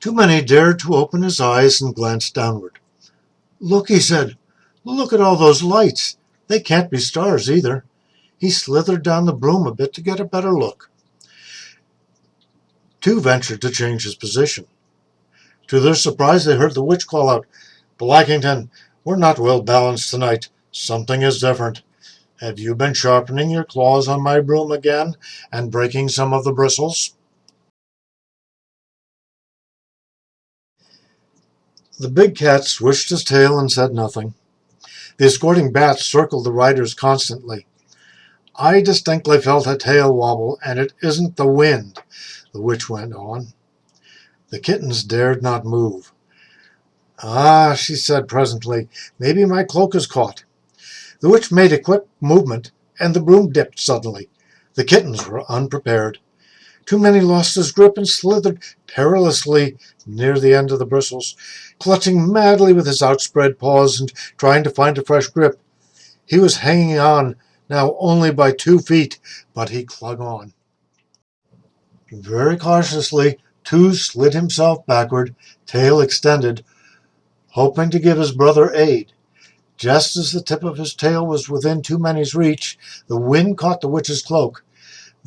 Too Many dared to open his eyes and glance downward. "Look," he said. "Look at all those lights. They can't be stars either." He slithered down the broom a bit to get a better look. Two ventured to change his position. To their surprise, they heard the witch call out, "Blackington, we're not well balanced tonight. Something is different. Have you been sharpening your claws on my broom again and breaking some of the bristles?" The big cat swished his tail and said nothing. The escorting bats circled the riders constantly. "I distinctly felt a tail wobble, and it isn't the wind," the witch went on. The kittens dared not move. "Ah," she said presently, "maybe my cloak is caught." The witch made a quick movement, and the broom dipped suddenly. The kittens were unprepared. Too Many lost his grip and slithered perilously near the end of the bristles, clutching madly with his outspread paws and trying to find a fresh grip. He was hanging on now only by 2 feet, but he clung on. Very cautiously, Two slid himself backward, tail extended, hoping to give his brother aid. Just as the tip of his tail was within Too Many's reach, the wind caught the witch's cloak.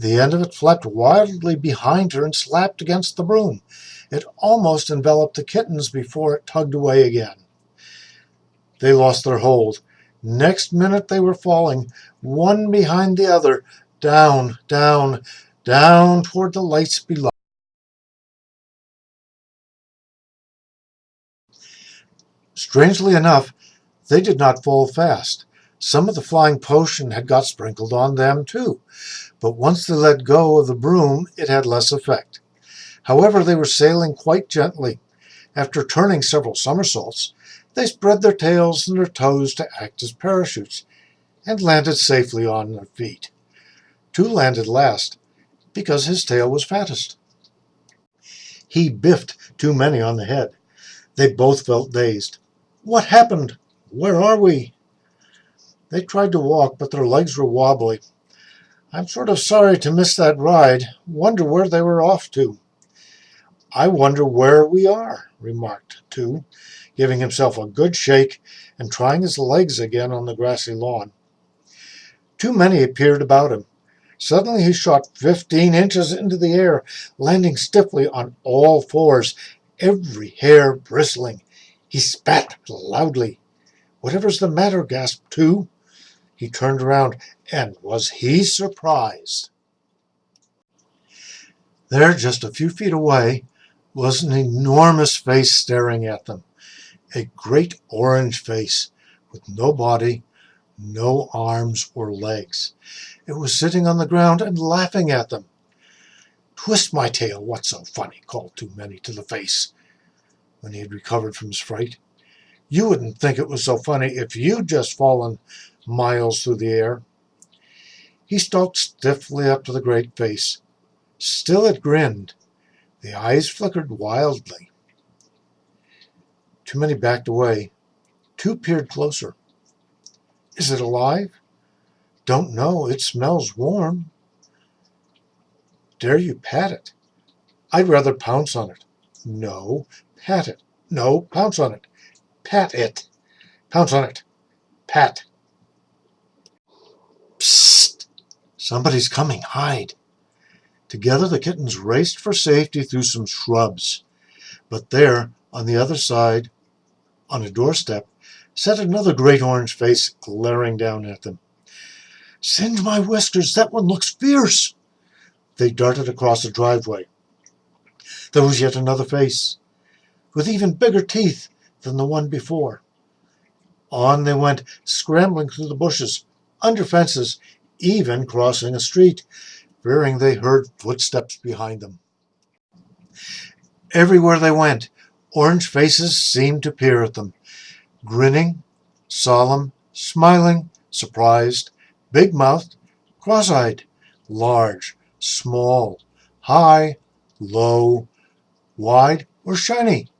The end of it flapped wildly behind her and slapped against the broom. It almost enveloped the kittens before it tugged away again. They lost their hold. Next minute they were falling, one behind the other, down, down, down toward the lights below. Strangely enough, they did not fall fast. Some of the flying potion had got sprinkled on them too, but once they let go of the broom, it had less effect. However, they were sailing quite gently. After turning several somersaults, they spread their tails and their toes to act as parachutes, and landed safely on their feet. Two landed last, because his tail was fattest. He biffed Too Many on the head. They both felt dazed. "What happened? Where are we?" They tried to walk, but their legs were wobbly. "I'm sort of sorry to miss that ride. Wonder where they were off to." "I wonder where we are," remarked Two, giving himself a good shake and trying his legs again on the grassy lawn. Too Many appeared about him. Suddenly he shot 15 inches into the air, landing stiffly on all fours, every hair bristling. He spat loudly. "Whatever's the matter?" gasped Two. He turned around, and was he surprised! There, just a few feet away, was an enormous face staring at them. A great orange face, with no body, no arms or legs. It was sitting on the ground and laughing at them. "Twist my tail, what's so funny?" called Too Many to the face, when he had recovered from his fright. "You wouldn't think it was so funny if you'd just fallen miles through the air." He stalked stiffly up to the great face. Still it grinned. The eyes flickered wildly. Too Many backed away. Two peered closer. "Is it alive?" "Don't know. It smells warm." "Dare you pat it?" "I'd rather pounce on it." "No, pat it." "No, pounce on it." "Pat it." "Pounce on it." "Pat." "Psst! Somebody's coming. Hide." Together the kittens raced for safety through some shrubs. But there, on the other side, on a doorstep, sat another great orange face glaring down at them. "Singe my whiskers, that one looks fierce." They darted across the driveway. There was yet another face, with even bigger teeth than the one before. On they went, scrambling through the bushes, under fences, even crossing a street, fearing they heard footsteps behind them. Everywhere they went, orange faces seemed to peer at them, grinning, solemn, smiling, surprised, big-mouthed, cross-eyed, large, small, high, low, wide, or shiny.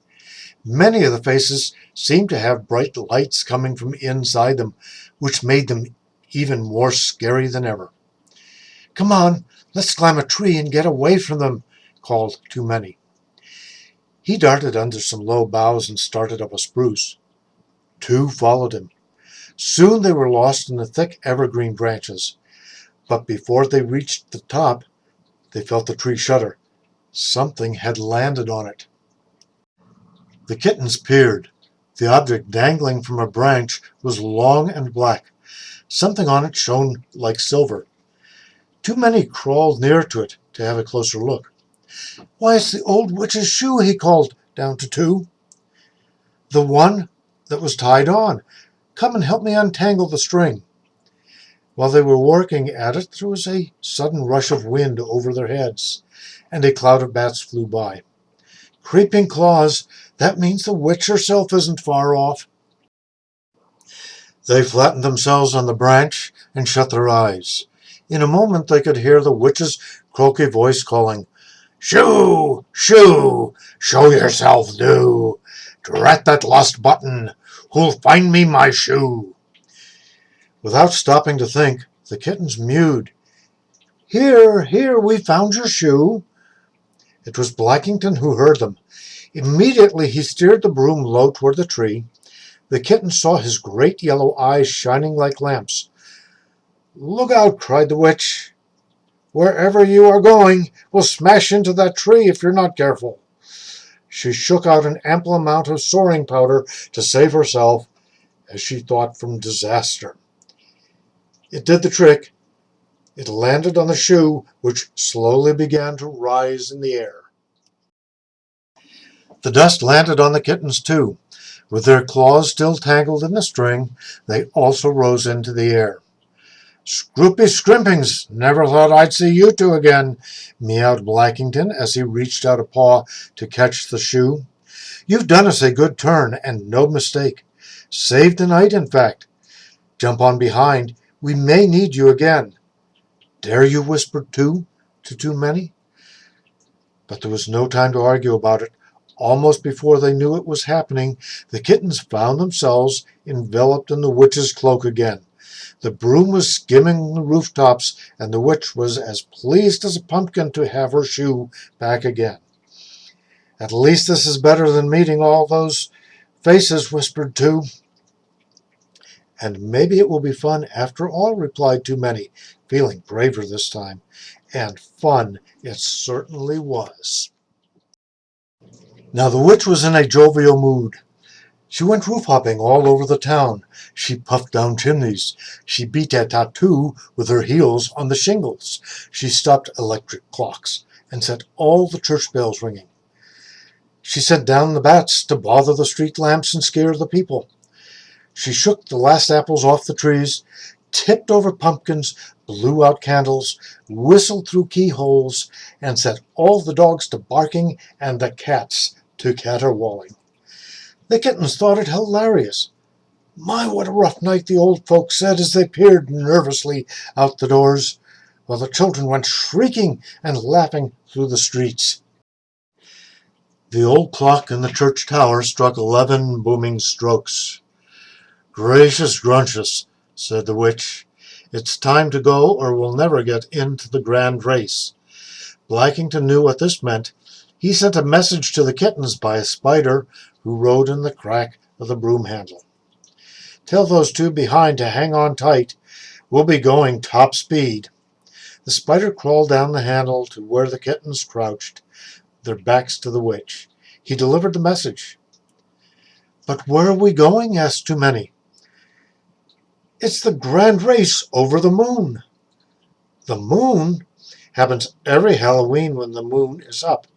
Many of the faces seemed to have bright lights coming from inside them, which made them even more scary than ever. "Come on, let's climb a tree and get away from them," called Too Many. He darted under some low boughs and started up a spruce. Two followed him. Soon they were lost in the thick evergreen branches. But before they reached the top, they felt the tree shudder. Something had landed on it. The kittens peered. The object dangling from a branch was long and black. Something on it shone like silver. Too many crawled near to it to have a closer look. "Why, it's the old witch's shoe," he called down to two. "The one that was tied on. Come and help me untangle the string." While they were working at it, there was a sudden rush of wind over their heads, and a cloud of bats flew by. "Creeping claws, that means the witch herself isn't far off." They flattened themselves on the branch and shut their eyes. In a moment they could hear the witch's croaky voice calling, "Shoo! Shoo! Show yourself, do! Drat that lost button! Who'll find me my shoe?" Without stopping to think, the kittens mewed. "Here, here, we found your shoe." It was Blackington who heard them. Immediately he steered the broom low toward the tree. The kitten saw his great yellow eyes shining like lamps. "Look out!" cried the witch. "Wherever you are going, we'll smash into that tree if you're not careful." She shook out an ample amount of soaring powder to save herself, as she thought, from disaster. It did the trick. It landed on the shoe, which slowly began to rise in the air. The dust landed on the kittens, too. With their claws still tangled in the string, they also rose into the air. "Scroopy scrimpings! Never thought I'd see you two again," meowed Blackington as he reached out a paw to catch the shoe. "You've done us a good turn, and no mistake. Saved the night, in fact. Jump on behind. We may need you again." "Dare you?" whispered two to too many. But there was no time to argue about it. Almost before they knew it was happening, the kittens found themselves enveloped in the witch's cloak again. The broom was skimming the rooftops, and the witch was as pleased as a pumpkin to have her shoe back again. "At least this is better than meeting all those faces," whispered two. "And maybe it will be fun after all," replied too many, feeling braver this time. And fun it certainly was. Now the witch was in a jovial mood. She went roof-hopping all over the town. She puffed down chimneys. She beat a tattoo with her heels on the shingles. She stopped electric clocks and set all the church bells ringing. She sent down the bats to bother the street lamps and scare the people. She shook the last apples off the trees, tipped over pumpkins, blew out candles, whistled through keyholes, and set all the dogs to barking and the cats to caterwauling. The kittens thought it hilarious. My, what a rough night, the old folks said as they peered nervously out the doors, while the children went shrieking and laughing through the streets. The old clock in the church tower struck 11 booming strokes. "Gracious gracious," said the witch. "It's time to go, or we'll never get into the grand race." Blackington knew what this meant. He sent a message to the kittens by a spider who rode in the crack of the broom handle. "Tell those two behind to hang on tight. We'll be going top speed." The spider crawled down the handle to where the kittens crouched, their backs to the witch. He delivered the message. "But where are we going?" asked too many. "It's the grand race over the moon." "The moon? Happens every Halloween when the moon is up."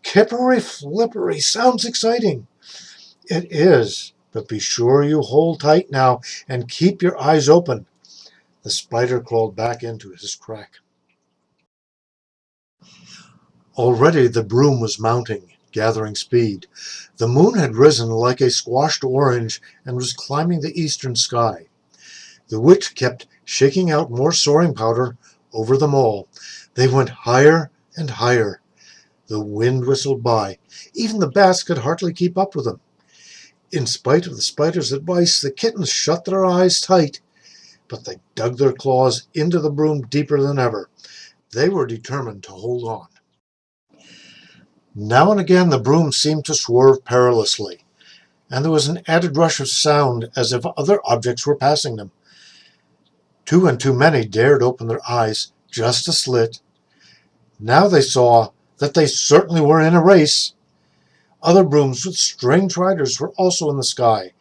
"Kippery flippery, sounds exciting." "It is, but be sure you hold tight now and keep your eyes open." The spider crawled back into his crack. Already the broom was mounting, gathering speed. The moon had risen like a squashed orange and was climbing the eastern sky. The witch kept shaking out more soaring powder over them all. They went higher and higher. The wind whistled by. Even the bats could hardly keep up with them. In spite of the spider's advice, the kittens shut their eyes tight, but they dug their claws into the broom deeper than ever. They were determined to hold on. Now and again the broom seemed to swerve perilously, and there was an added rush of sound as if other objects were passing them. Two and too many dared open their eyes just a slit. Now they saw that they certainly were in a race. Other brooms with strange riders were also in the sky.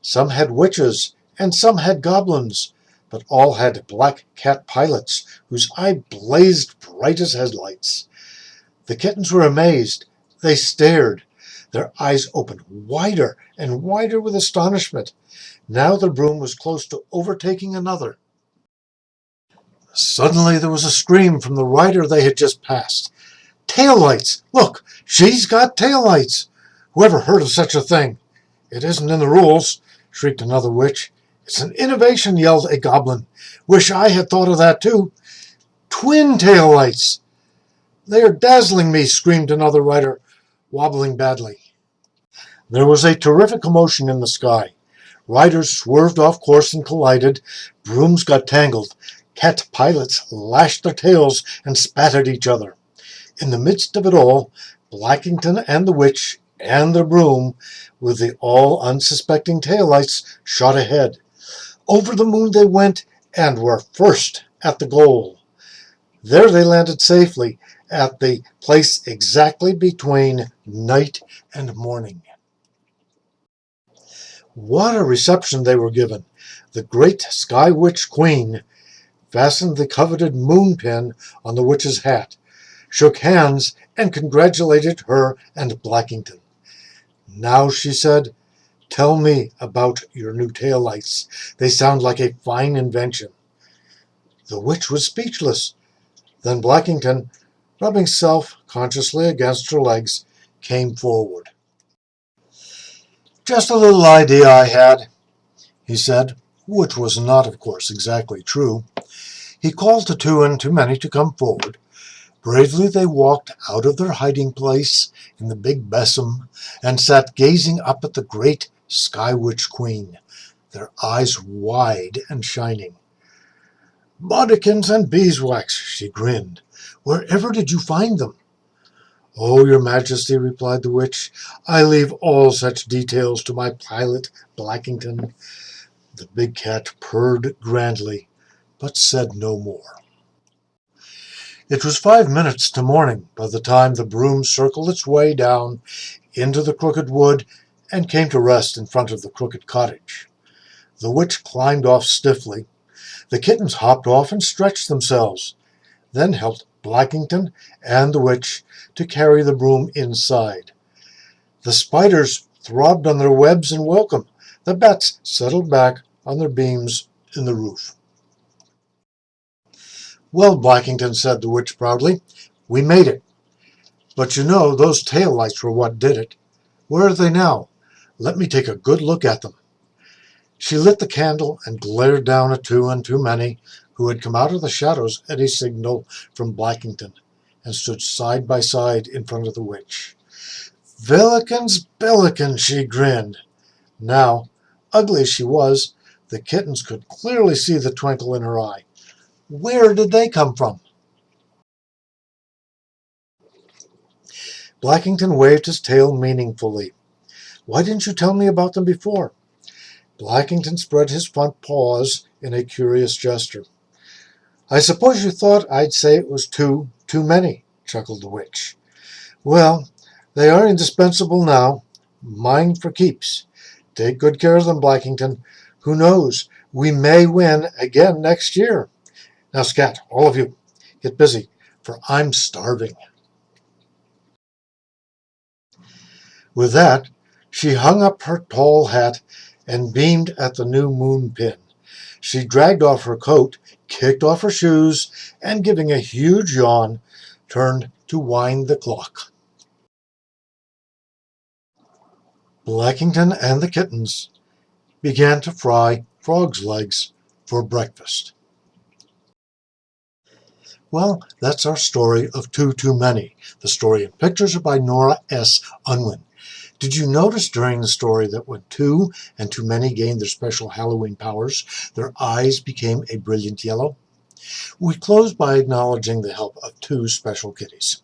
Some had witches, and some had goblins, but all had black cat pilots, whose eyes blazed bright as headlights. The kittens were amazed. They stared, their eyes opened wider and wider with astonishment. Now the broom was close to overtaking another. Suddenly there was a scream from the rider they had just passed. "Taillights! Look, she's got taillights! Whoever heard of such a thing? It isn't in the rules," shrieked another witch. "It's an innovation," yelled a goblin. "Wish I had thought of that too." "Twin taillights! They are dazzling me," screamed another rider, wobbling badly. There was a terrific commotion in the sky. Riders swerved off course and collided. Brooms got tangled. Cat pilots lashed their tails and spat at each other. In the midst of it all, Blackington and the witch and the broom, with the all unsuspecting taillights, shot ahead. Over the moon they went and were first at the goal. There they landed safely at the place exactly between night and morning. What a reception they were given! The great Sky Witch Queen fastened the coveted moon pin on the witch's hat, shook hands, and congratulated her and Blackington. "Now," she said, "tell me about your new taillights. They sound like a fine invention." The witch was speechless. Then Blackington, rubbing self-consciously against her legs, came forward. "Just a little idea I had," he said, which was not, of course, exactly true. He called to two and too many to come forward. Bravely they walked out of their hiding place in the big besom and sat gazing up at the great Sky Witch Queen, their eyes wide and shining. "Bodikins and beeswax," she grinned. "Wherever did you find them?" "Oh, your Majesty," replied the witch, "I leave all such details to my pilot, Blackington." The big cat purred grandly, but said no more. It was 5 minutes to morning by the time the broom circled its way down into the crooked wood and came to rest in front of the crooked cottage. The witch climbed off stiffly. The kittens hopped off and stretched themselves, then helped Blackington and the witch to carry the broom inside. The spiders throbbed on their webs in welcome. The bats settled back on their beams in the roof. "Well, Blackington," said the witch proudly, "we made it. But you know, those tail lights were what did it. Where are they now? Let me take a good look at them." She lit the candle and glared down at two and too many, who had come out of the shadows at a signal from Blackington, and stood side by side in front of the witch. "Villikins, billikins," she grinned. Now, ugly as she was, the kittens could clearly see the twinkle in her eye. Where did they come from? Blackington waved his tail meaningfully. "Why didn't you tell me about them before?" Blackington spread his front paws in a curious gesture. "I suppose you thought I'd say it was too many," chuckled the witch. "Well, they are indispensable now. Mine for keeps. Take good care of them, Blackington. Who knows? We may win again next year. Now, scat, all of you. Get busy, for I'm starving." With that, she hung up her tall hat and beamed at the new moon pin. She dragged off her coat, kicked off her shoes, and giving a huge yawn, turned to wind the clock. Blackington and the kittens began to fry frogs' legs for breakfast. Well, that's our story of Too Many. The story and pictures are by Nora S. Unwin. Did you notice during the story that when two and too many gained their special Halloween powers, their eyes became a brilliant yellow? We close by acknowledging the help of two special kitties.